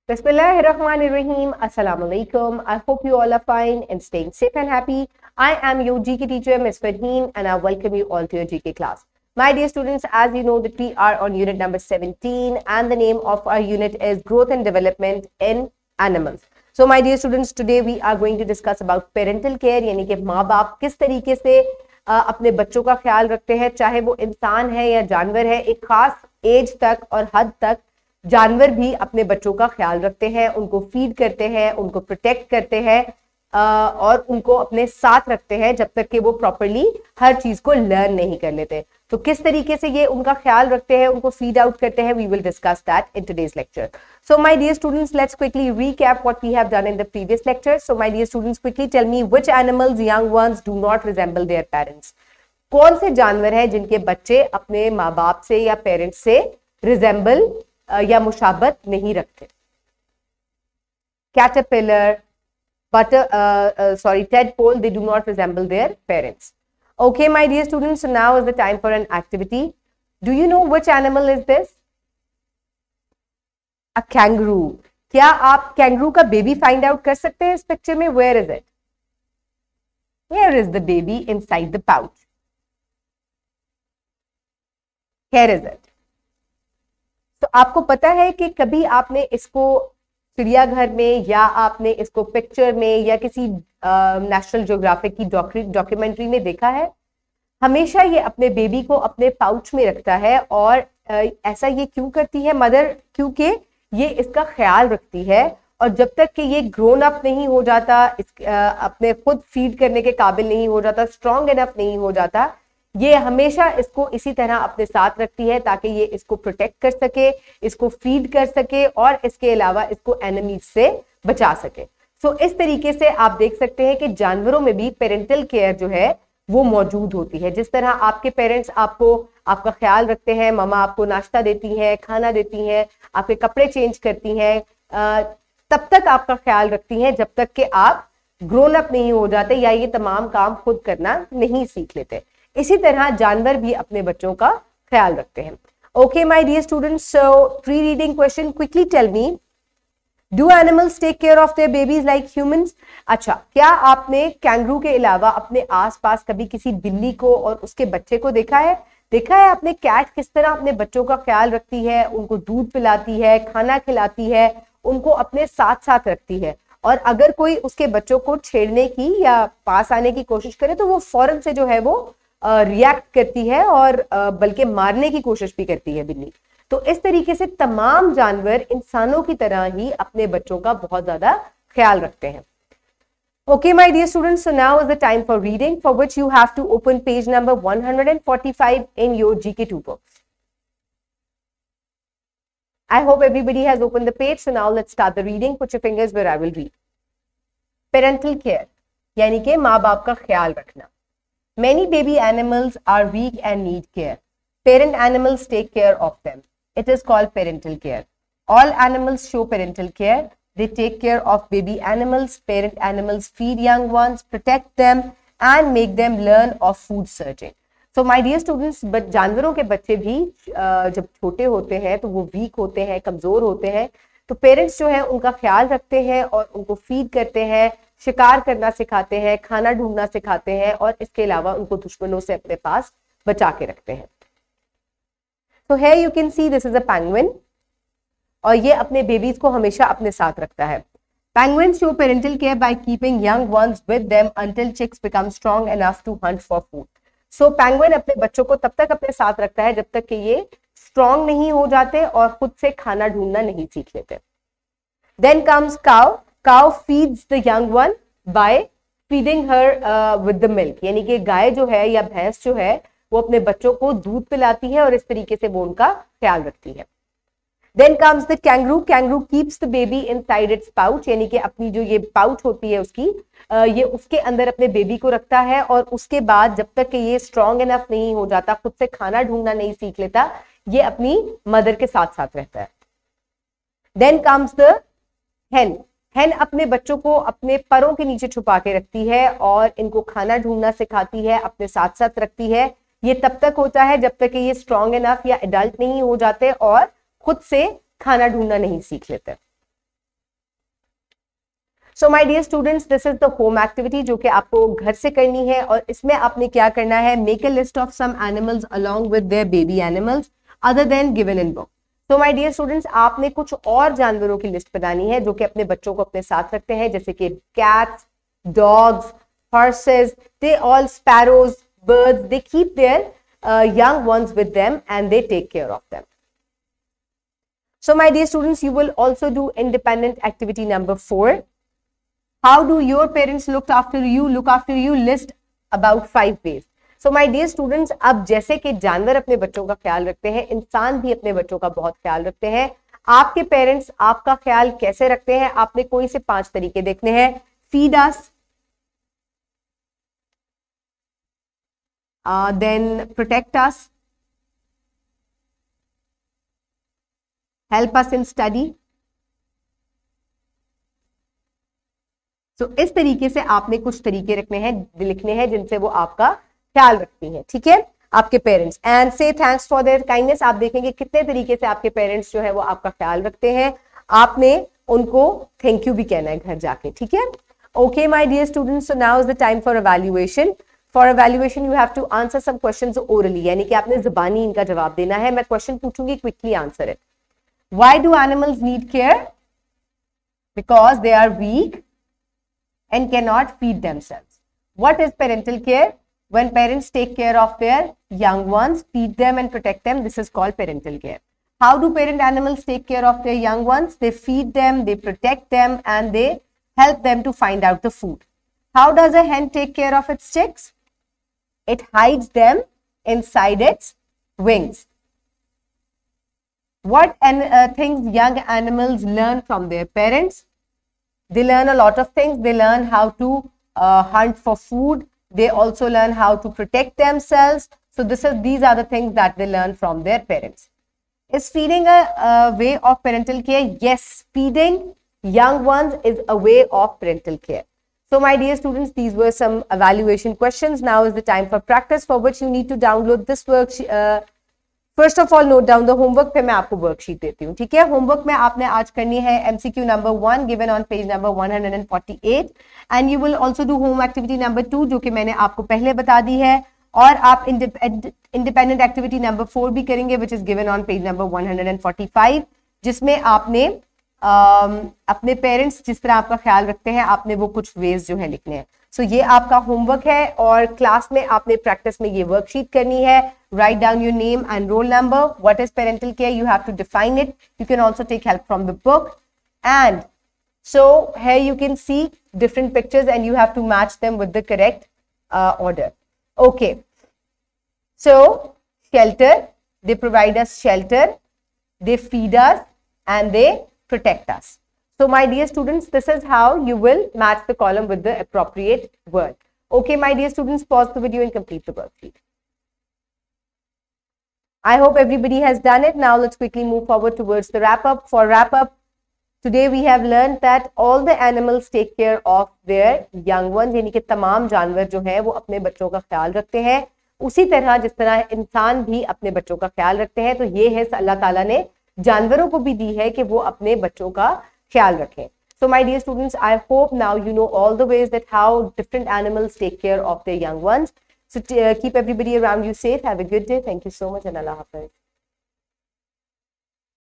Bismillahirrahmanirrahim. Assalamu alaikum. I hope you all are fine and staying safe and happy. I am your GK teacher, Ms. Farheen, and I welcome you all to your GK class. My dear students, as you know that we are on unit number 17 and the name of our unit is Growth and Development in Animals. So my dear students, today we are going to discuss about parental care, यानी कि माँ बाप किस तरीके से अपने बच्चों का ख्याल रखते हैं, चाहे वो इंसान है या जानवर है। एक खास एज तक और हद तक जानवर भी अपने बच्चों का ख्याल रखते हैं, उनको फीड करते हैं, उनको प्रोटेक्ट करते हैं और उनको अपने साथ रखते हैं जब तक कि वो प्रॉपरली हर चीज को लर्न नहीं कर लेते। तो किस तरीके से ये उनका ख्याल रखते हैं, उनको फीड आउट करते हैं, we will discuss that in today's lecture. So my dear students, let's quickly recap what we have done in the previous lecture. So my dear students, quickly tell me which animals, young ones, do not resemble their parents. कौन से जानवर हैं जिनके बच्चे अपने माँ बाप से या पेरेंट्स से रिजेंबल या मुशाबत नहीं रखते? Caterpillar, tadpole, they do not resemble their parents. Okay, my dear students, so now is the time for an activity. Do you know which animal is this? A kangaroo. क्या आप kangaroo का baby find out कर सकते हैं इस picture में? Where is it? Here is the baby inside the pouch. Here is it. तो आपको पता है कि कभी आपने इसको चिड़ियाघर में या आपने इसको पिक्चर में या किसी नेशनल ज्योग्राफिक की डॉक्यूमेंट्री में देखा है? हमेशा ये अपने बेबी को अपने पाउच में रखता है। और ऐसा ये क्यों करती है मदर? क्योंकि ये इसका ख्याल रखती है और जब तक कि ये ग्रोन अप नहीं हो जाता, अपने खुद फीड करने के काबिल नहीं हो जाता, स्ट्रॉन्ग इनफ नहीं हो जाता, ये हमेशा इसको इसी तरह अपने साथ रखती है ताकि ये इसको प्रोटेक्ट कर सके, इसको फीड कर सके और इसके अलावा इसको एनिमीज से बचा सके। सो इस तरीके से आप देख सकते हैं कि जानवरों में भी पेरेंटल केयर जो है वो मौजूद होती है। जिस तरह आपके पेरेंट्स आपका ख्याल रखते हैं, मम्मा आपको नाश्ता देती हैं, खाना देती हैं, आपके कपड़े चेंज करती हैं, तब तक आपका ख्याल रखती हैं जब तक कि आप ग्रोन अप नहीं हो जाते या ये तमाम काम खुद करना नहीं सीख लेते। इसी तरह जानवर भी अपने बच्चों का ख्याल रखते हैं। Okay my dear students, so pre reading question, quickly tell me, do animals take care of their babies like humans? अच्छा, क्या आपने कैंगरू के अलावा अपने आसपास कभी किसी बिल्ली को और उसके बच्चे को देखा है? देखा है आपने कैट किस तरह अपने बच्चों का ख्याल रखती है, उनको दूध पिलाती है, खाना खिलाती है, उनको अपने साथ साथ रखती है। और अगर कोई उसके बच्चों को छेड़ने की या पास आने की कोशिश करे तो वो फौरन से जो है वो रिएक्ट करती है और बल्कि मारने की कोशिश भी करती है बिल्ली। तो इस तरीके से तमाम जानवर इंसानों की तरह ही अपने बच्चों का बहुत ज्यादा ख्याल रखते हैं। Okay, my dear students, so now is the time for reading, for which you have to open page number 145 in your GK2 books. I hope everybody has opened the page, so now let's start the reading. Put your fingers where I will read. Parental care, यानी कि माँ बाप का ख्याल रखना। Many baby animals are weak and need care. Parent animals take care of them. It is called parental care. All animals show parental care. They take care of baby animals. Parent animals feed young ones, protect them and make them learn of food searching. So my dear students, but जानवरों के बच्चे भी जब छोटे होते हैं तो वो वीक होते हैं, कमजोर होते हैं, तो पेरेंट्स जो है उनका ख्याल रखते हैं और उनको फीड करते हैं, शिकार करना सिखाते हैं, खाना ढूंढना सिखाते हैं और इसके अलावा उनको दुश्मनों से अपने पास बचा के रखते हैं। So here you can see this is a penguin और ये अपने बेबीज को हमेशा अपने साथ रखता है। Penguins show parental care by keeping young ones with them until chicks become strong enough to hunt for food. So penguin अपने बच्चों को तब तक अपने साथ रखता है जब तक कि ये स्ट्रॉन्ग नहीं हो जाते और खुद से खाना ढूंढना नहीं सीख लेते। Then comes cow. Cow feeds the young one by feeding her with the milk. यानी कि गाय जो है या भैंस जो है वो अपने बच्चों को दूध पिलाती है और इस तरीके से वो उनका ख्याल रखती है। Then comes the kangaroo. Kangaroo keeps the baby inside its pouch, यानी कि अपनी जो ये पाउच होती है उसकी ये उसके अंदर अपने बेबी को रखता है और उसके बाद जब तक कि ये स्ट्रॉन्ग इनफ नहीं हो जाता, खुद से खाना ढूंढना नहीं सीख लेता, ये अपनी मदर के साथ साथ रहता है। Then comes the hen. hen अपने बच्चों को अपने पैरों के नीचे छुपा के रखती है और इनको खाना ढूंढना सिखाती है, अपने साथ साथ रखती है। ये तब तक होता है जब तक कि ये स्ट्रॉन्ग इनफ या एडल्ट नहीं हो जाते और खुद से खाना ढूंढना नहीं सीख लेते। So my dear students, this is the home activity जो कि आपको घर से करनी है, और इसमें आपने क्या करना है, make a list of some animals along with their baby animals other than given in book. तो माय डियर स्टूडेंट्स, आपने कुछ और जानवरों की लिस्ट बनानी है जो कि अपने बच्चों को अपने साथ रखते हैं, जैसे कि cats, dogs, horses, they all sparrows, birds, they keep their young ones with them and they take care of them. So my dear students, you will also do independent activity number 4. How do your parents look after you? List about 5 ways. So my dear students, अब जैसे कि जानवर अपने बच्चों का ख्याल रखते हैं, इंसान भी अपने बच्चों का बहुत ख्याल रखते हैं। आपके पेरेंट्स आपका ख्याल कैसे रखते हैं? आपने कोई से 5 तरीके देखने हैं। Feed us, then protect us, help us in study. So इस तरीके से आपने कुछ तरीके रखने हैं, लिखने हैं जिनसे वो आपका ख्याल रखती हैं, ठीक है, आपके पेरेंट्स। एंड से थैंक्स फॉर देयर काइंडनेस। आप देखेंगे कितने तरीके से आपके पेरेंट्स जो है वो आपका ख्याल रखते हैं। आपने उनको थैंक यू भी कहना है घर जाके, ठीक है। Okay my dear students, so now is the time for evaluation. For evaluation you have to answer some questions orally, यानी कि आपने जुबानी इनका जवाब देना है। मैं क्वेश्चन पूछूंगी, quickly answer it. Why do animals need care? Because they are weak and cannot feed themselves. What is parental care? When parents take care of their young ones, feed them and protect them, this is called parental care. How do parent animals take care of their young ones? They feed them, they protect them, and they help them to find out the food. How does a hen take care of its chicks? It hides them inside its wings. What things young animals learn from their parents? They learn a lot of things. They learn how to hunt for food. They also learn how to protect themselves. So these are the things that they learn from their parents. Is feeding a way of parental care? Yes, feeding young ones is a way of parental care. So my dear students, these were some evaluation questions. Now is the time for practice, for which you need to download this worksheet. First of all note down the homework, फिर मैं आपको worksheet देती हूँ, ठीक है। Homework में आपने आज करनी है MCQ number 1 given on page number 148, and you will also do home activity number 2 जो कि मैंने आपको पहले बता दी है, और आप इंडिपेंडेंट एक्टिविटी नंबर 4 भी करेंगे which is given on page number 145, जिसमें आपने अपने पेरेंट्स जिस तरह आपका ख्याल रखते हैं आपने वो कुछ वेज जो है लिखने हैं। सो ये आपका होमवर्क है, और क्लास में आपने प्रैक्टिस में ये वर्कशीट करनी है। Write down your name and roll number. What is parental care? You have to define it. You can also take help from the book. And so here you can see different pictures and you have to match them with the correct order. Okay. So shelter, they provide us shelter, they feed us, and they protect us. So my dear students, this is how you will match the column with the appropriate word. Okay, my dear students, pause the video and complete the worksheet. I hope everybody has done it. Now let's quickly move forward towards the wrap up. For wrap up, today we have learned that all the animals take care of their young ones, यानी कि तमाम जानवर जो हैं वो अपने बच्चों का ख्याल रखते हैं, उसी तरह जिस तरह इंसान भी अपने बच्चों का ख्याल रखते हैं। तो ये है अल्लाह ताला ने जानवरों को भी दी है कि वो अपने बच्चों का ख्याल रखें। So my dear students, I hope now you know all the ways that how different animals take care of their young ones. So keep everybody around you safe. Have a good day. Thank you so much and Allah Hafiz.